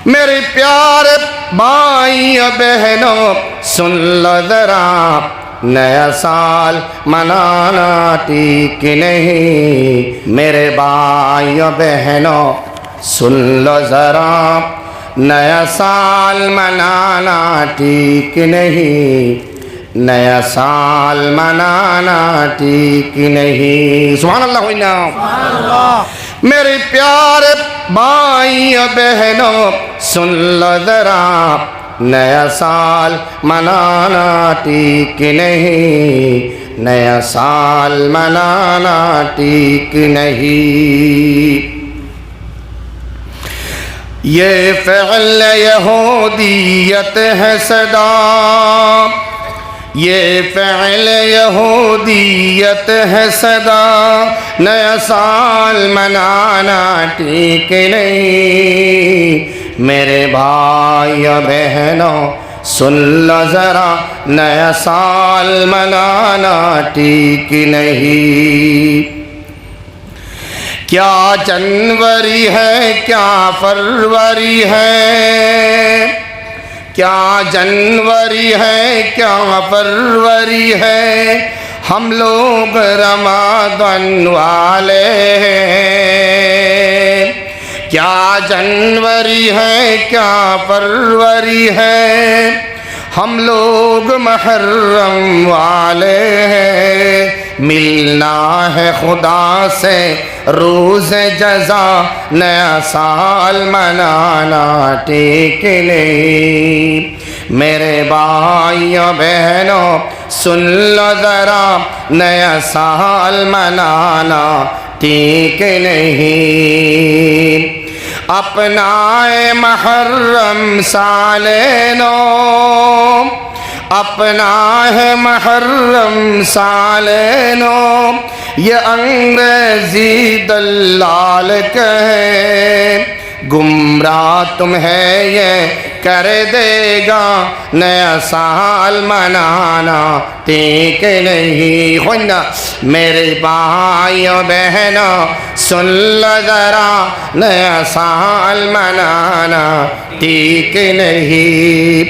मेरे प्यारे भाइयों बहनों सुन लो जरा, नया साल मनाना ठीक नहीं। मेरे भाइयों बहनों सुन लो जरा, नया साल मनाना ठीक नहीं। नया साल मनाना ठीक नहीं। सुभान अल्लाह हुई ना। मेरे प्यारे भाइयों बहनों सुन लो जरा, नया साल मनाना ठीक नहीं। नया साल मनाना ठीक नहीं। ये फ़िल यहूदियत है सदा, ये फ़िल यहूदियत है सदा, नया साल मनाना ठीक नहीं। मेरे भाइयों बहनों सुन लो ज़रा, नया साल मनाना ठीक नहीं। क्या जनवरी है क्या फरवरी है, क्या जनवरी है क्या फरवरी है, हम लोग रमज़ान वाले हैं। क्या जनवरी है क्या फरवरी है, हम लोग मुहर्रम वाले हैं। मिलना है खुदा से रोज़ जज़ा, नया साल मनाना ठीक नहीं। मेरे भाइयों बहनों सुन लो ज़रा, नया साल मनाना ठीक नहीं। अपनाए मुहर्रम साले नो, अपना है मुहर्रम साले नो, ये अंग्रेजी दलाल कहे, गुमराह तुम है ये कर देगा, नया साल मनाना ठीक नहीं। होना मेरे भाइयों बहनों सुन लो ज़रा, नया साल मनाना ठीक नहीं।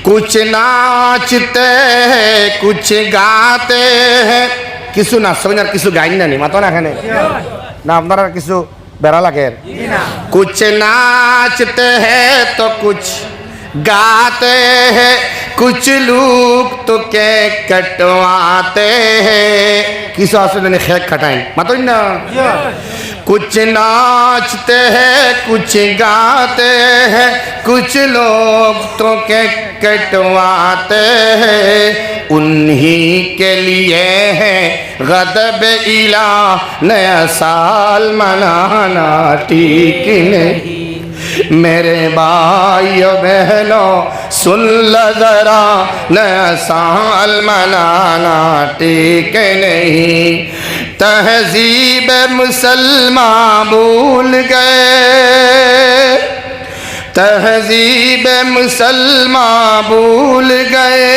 कुछ नाचते हैं कुछ गाते हैं, किसु नाचते ना किसु गाइन ना नहीं मातो ना खाने ना अपना किसु बेरा लगे। कुछ नाचते हैं तो कुछ गाते हैं, कुछ लोग तो केक कटवाते हैं, किसु आसुद ने केक कटाएं मातो ना। कुछ नाचते हैं कुछ गाते हैं, कुछ लोग तो केक कटवाते हैं, उन्हीं के लिए है गज़ब इला, नया साल मनाना ठीक नहीं। मेरे भाइयों बहनों सुन लो ज़रा, नया साल मनाना ठीक नहीं। तहज़ीब मुसलमान भूल गए, तहज़ीब मुसलमान भूल गए,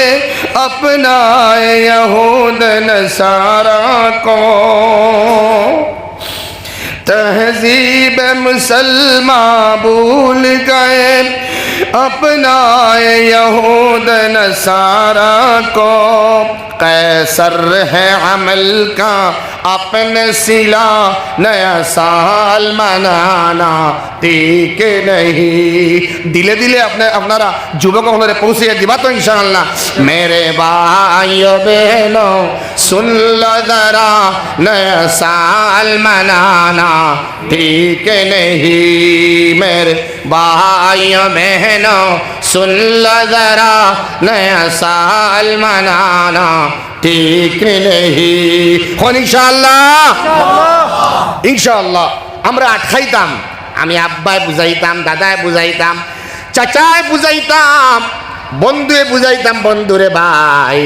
अपनाए यहूद नसारा को। तहज़ीब मुसलमान भूल गए, अपनाए यहूद नसारा को। कैसर है अमल का अपने सिला, नया साल मनाना ठीक नहीं। दिले दिले अपने अपनारा जुबक पहुँचे दिबा तो इंशाअल्लाह। मेरे भाइयों बहनों सुन लो ज़रा, नया साल मनाना ठीक नहीं। मेरे भाइयों बहनों सुन लो ज़रा, नया साल मनाना ठीक नहीं। हो इंशाअल्लाह इंशाअल्लाह। আমরা আট খাইতাম, আমি আব্বাই বুঝাইতাম, দাদায় বুঝাইতাম, চাচায় বুঝাইতাম, বন্ধুয়ে বুঝাইতাম, বন্ধুরে ভাই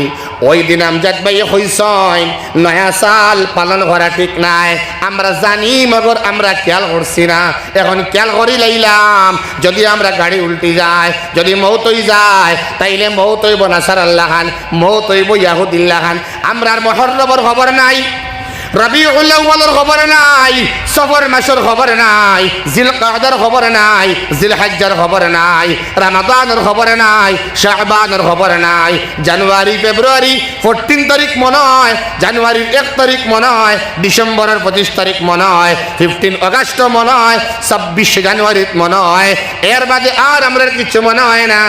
ওই দিন আমজাদ ভাই হইছয় নয়া সাল পালন করা ঠিক নাই। আমরা জানি মগর আমরা খেয়াল করছি না। এখন খেয়াল করি লাইলাম, যদি আমরা গাড়ি উল্টি যায়, যদি মৌত হই যায়, তাইলে মৌত হইব নাসার আল্লাহ খান, মৌত হইব ইয়াহুদিল্লাহ খান। আমরা আর মুহররমের খবর নাই, রবিউল আউয়ালের খবর নাই, সফর মাসের খবর নাই, জিলকাদার খবর নাই, জিলহজ্জার খবর নাই, রমাদানের খবর নাই, শাবানের খবর নাই। জানুয়ারি ফেব্রুয়ারি 14 তারিখ মনে হয়, জানুয়ারির 1 তারিখ মনে হয়, ডিসেম্বরের 25 তারিখ মনে হয়, 15 আগস্ট মনে হয়, 26 জানুয়ারি মনে হয়। এর বাদে আর আমরা কিছু মনে হয় না।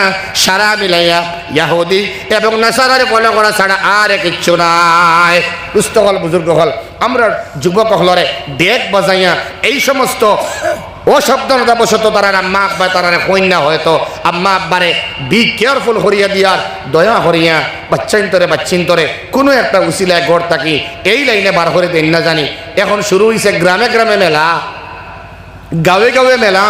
সারা মিলাইয়া ইহুদি এবং নাসারার ফলো করা ছাড়া আর কিছু নাই। দুস্থ হল, বুজুর্গ হল, আমরা যুবক হলরে ডেক বাজাইয়া এই সমস্ত অসাবধানতা বশত তারা আম্মা আব্বা তারা কন্যা হয়তো আম্মা আব্বারে বি কেয়ারফুল হরিয়া দিয়ার দয়া হরিয়া বাচ্চিন্তরে কোনো একটা উসিলায় গড় থাকি এই লাইনে বার করে দেন না জানি। এখন শুরু হয়েছে গ্রামে গ্রামে মেলা, গাঁৱে গাঁৱে মেলা,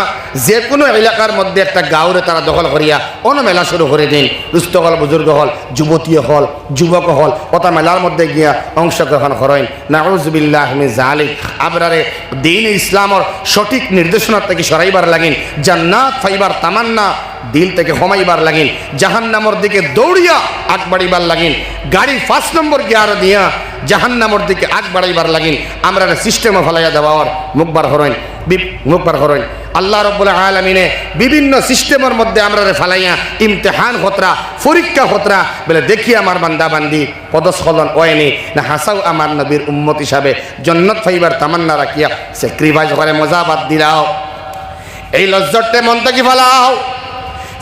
যে কোনো এলাকার মধ্যে একটা গাঁৱৰে তারা দখল করিয়া অন্য মেলা শুরু করে দিন। দুস্থ হল, বুজুর্গ হল, যুবতী হল, যুবক হল, ওটা মেলার মধ্যে গিয়া অংশগ্রহণ করেন। নাউজুবিল্লাহ মিন যালিক। আপনারে দিন ইসলামর সঠিক নির্দেশনা থেকে সরাইবার লাগিন, জান্নাত পাইবার তামান্না দিল থেকে কমাইবার লাগিন, জাহান্নামর দিকে দৌড়িয়া আগ বাড়িবার লাগিন, গাড়ি 5 নম্বর গিয়ার দিয়া জাহান্নামর দিকে আগ বাড়াইবার লাগিন। আমরা সিস্টেমে ফলাইয়া দেওয়ার মুখবার হরইন। আল্লাহ রাব্বুল আলামিনে বিভিন্ন সিস্টেমের মধ্যে আমরা ফালাইয়া ইমতিহান খতরা, পরীক্ষা খতরা বলে দেখি আমার বান্দা বান্দি পদস্খলন হয়নি না হাসাও আমার নবীর উম্মত হিসাবে জন্নত পাইবার তামান্না রাখিয়া স্যাক্রিফাইস করে মজাবাদ দিলাও। এই লজ্জতে মন থেকে ফেলাও,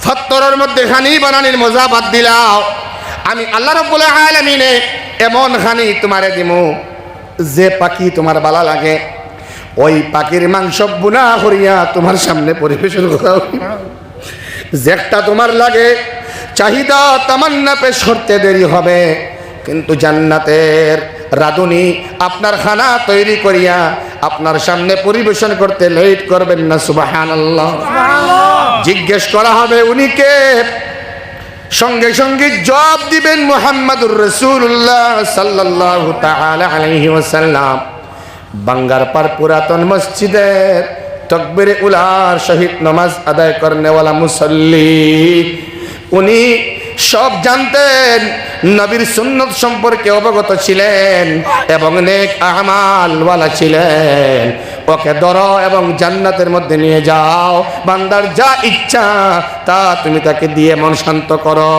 ফত্তরের মধ্যে খানি বানানির মজাবাদ দিলাও। আমি আল্লাহ রাব্বুল আলামিনে এমন খানি তোমারে দিমু যে পাখি তোমার ভালো লাগে, ওই পাখির মাংস বুনা করিয়া তোমার সামনে পরিবেশন করা। যেটা তোমার লাগে চাহিদা তামান্না পেশ করতে দেরি হবে, কিন্তু জান্নাতের রাঁধুনি আপনার খানা তৈরি করিয়া আপনার সামনে পরিবেশন করতে লেট করবেন না। সুবহানাল্লাহ। জিজ্ঞেস করা হবে উনি কে, সঙ্গে সঙ্গে জবাব দিবেন মুহাম্মাদুর রাসূলুল্লাহ সাল্লাল্লাহু তাআলা আলাইহি ওয়াসাল্লাম। বাঙ্গারপাড় পুরাতন মসজিদের তকবীরে উলার শহীদ নামাজ আদায় করনেওয়ালা মুসল্লি, উনি সব জানতেন, নবীর সুন্নত সম্পর্কে অবগত ছিলেন এবং নেক আমালওয়ালা ছিলেন। ওকে ধরো এবং জান্নাতের মধ্যে নিয়ে যাও, বান্দার যা ইচ্ছা তা তুমি তাকে দিয়ে মন শান্ত করো।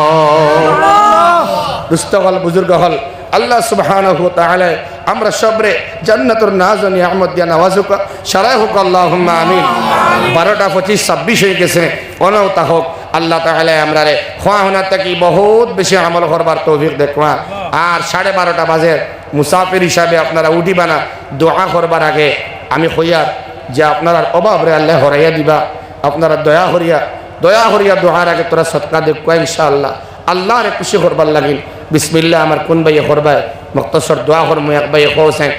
দুস্থ হল, বুজুর্গ হল, আল্লাহ সুবহানাহু ওয়া তাআলা আমরা সবরে জান্নাতুর নাজ ও নিয়ামত দিয়া নওয়াজুক, সারাই হোক আল্লাহুম্মা আমিন। 12টা 25 26 হয়ে গেছে, অনৌতা হোক। আল্লাহ তাআলা আমরা রে খোয়া হোনা থাকি বহুত বেশি আমল করবার তৌফিক দেখবা। আর 12:30 বাজে মুসাফির হিসাবে আপনারা উঠিবা না। দোয়া করবার আগে আমি কইয়ার যে আপনার অভাব রে আল্লাহ হরাইয়া দিবা। আপনারা দয়া হরিয়া দোয়ার আগে তোরা সদকা দেখবা ইনশাআল্লাহ। আল্লাহরে খুশি করবার লাগিন। বিসমিল্লাহ। আমার কোন ভাইয়ে করবায় মুক্তসর দোয়া কর, মুয়াক ভাইয়ে খোসেন।